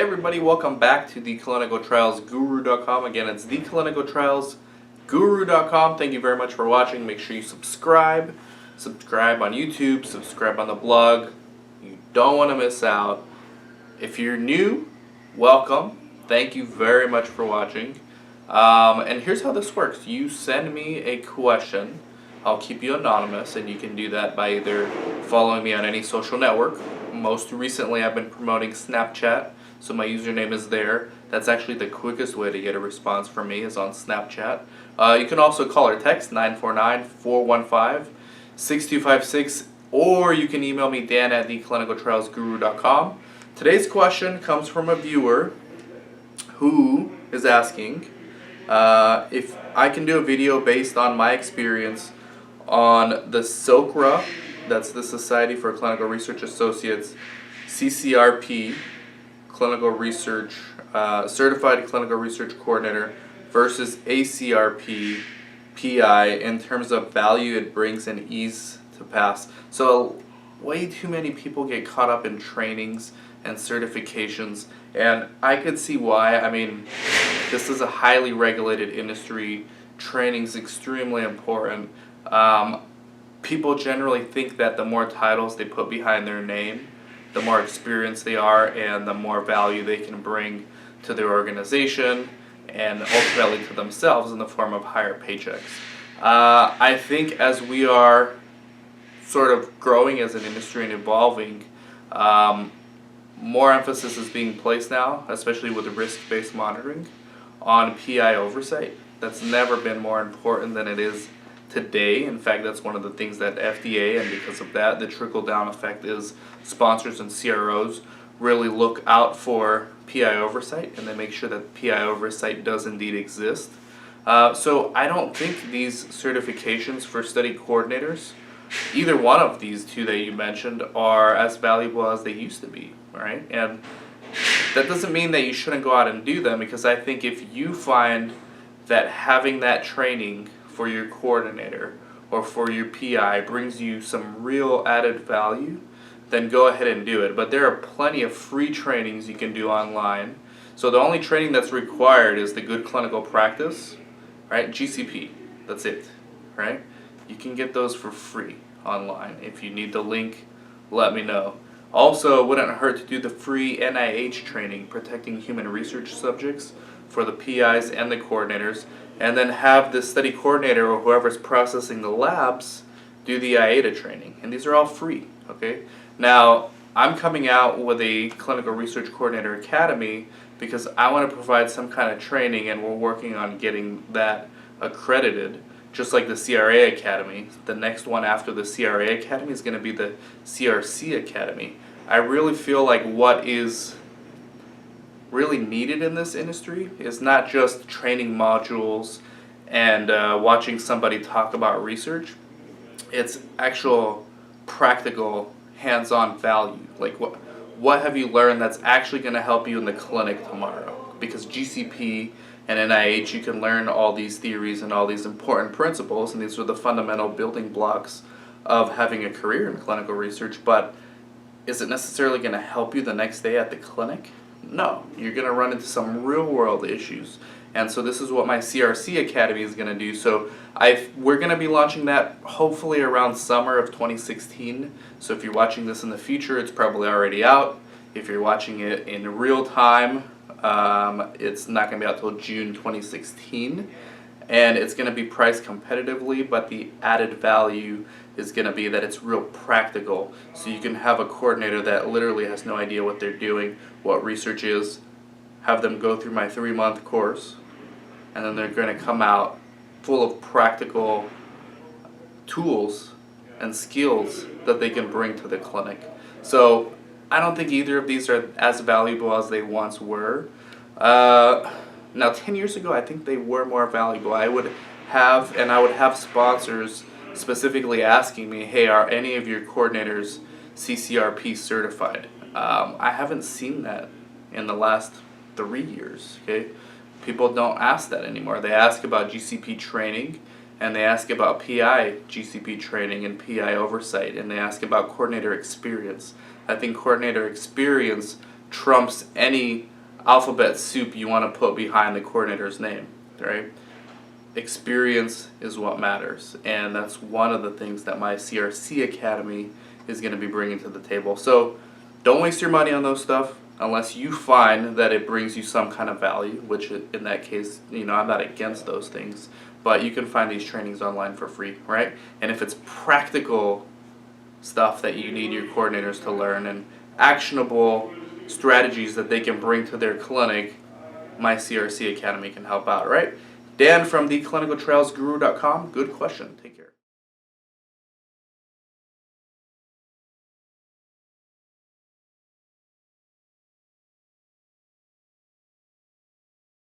Hey everybody, welcome back to theclinicaltrialsguru.com. Again, it's theclinicaltrialsguru.com. Thank you very much for watching. Make sure you subscribe. Subscribe on YouTube, subscribe on the blog. You don't want to miss out. If you're new, welcome. Thank you very much for watching. And here's how this works. You send me a question. I'll keep you anonymous, and you can do that by either following me on any social network. Most recently, I've been promoting Snapchat, so my username is there. That's actually the quickest way to get a response from me is on Snapchat. You can also call or text 949-415-6256, or you can email me, Dan at theclinicaltrialsguru.com. Today's question comes from a viewer who is asking if I can do a video based on my experience on the SOCRA, that's the Society for Clinical Research Associates, CCRP, Clinical Research, Certified Clinical Research Coordinator versus ACRP, PI, in terms of value it brings and ease to pass. So way too many people get caught up in trainings and certifications, and I could see why. I mean, this is a highly regulated industry. Training's extremely important. People generally think that the more titles they put behind their name, the more experienced they are and the more value they can bring to their organization and ultimately to themselves in the form of higher paychecks. I think as we are sort of growing as an industry and evolving, more emphasis is being placed now, especially with the risk-based monitoring, on PI oversight. That's never been more important than it is today. In fact, that's one of the things that FDA, and because of that, the trickle-down effect is sponsors and CROs really look out for PI oversight, and they make sure that PI oversight does indeed exist. So I don't think these certifications for study coordinators, either one of these two that you mentioned, are as valuable as they used to be, right? And that doesn't mean that you shouldn't go out and do them, because I think if you find that having that training for your coordinator or for your PI brings you some real added value, then go ahead and do it. But there are plenty of free trainings you can do online. So the only training that's required is the good clinical practice, right? GCP, that's it, right? You can get those for free online. If you need the link, let me know. Also, it wouldn't hurt to do the free NIH training, Protecting Human Research Subjects, for the PIs and the coordinators, and then have the study coordinator or whoever's processing the labs do the IATA training. And these are all free, okay? Now, I'm coming out with a Clinical Research Coordinator Academy because I want to provide some kind of training, and we're working on getting that accredited, just like the CRA Academy. The next one after the CRA Academy is going to be the CRC Academy. I really feel like what is really needed in this industry is not just training modules and watching somebody talk about research. It's actual practical hands-on value. Like what have you learned that's actually going to help you in the clinic tomorrow? Because GCP and NIH, you can learn all these theories and all these important principles, and these are the fundamental building blocks of having a career in clinical research, but is it necessarily going to help you the next day at the clinic? No, you're going to run into some real world issues. And so this is what my CRC Academy is going to do. So we're going to be launching that hopefully around summer of 2016. So if you're watching this in the future, it's probably already out. If you're watching it in real time, it's not going to be out till June 2016. And it's going to be priced competitively, but the added value is going to be that it's real practical. So you can have a coordinator that literally has no idea what they're doing, what research is, have them go through my 3-month course, and then they're going to come out full of practical tools and skills that they can bring to the clinic. So I don't think either of these are as valuable as they once were. Now, 10 years ago, I think they were more valuable. I would have sponsors specifically asking me, hey, are any of your coordinators CCRP certified? I haven't seen that in the last 3 years, okay? People don't ask that anymore. They ask about GCP training, and they ask about PI GCP training and PI oversight, and they ask about coordinator experience. I think coordinator experience trumps any alphabet soup you want to put behind the coordinator's name, right? Experience is what matters, and that's one of the things that my CRC Academy is going to be bringing to the table. So don't waste your money on those stuff unless you find that it brings you some kind of value, which in that case, I'm not against those things, but you can find these trainings online for free, right? And if it's practical stuff that you need your coordinators to learn and actionable strategies that they can bring to their clinic, my CRC Academy can help out, right? Dan from theclinicaltrialsguru.com. Good question. Take care.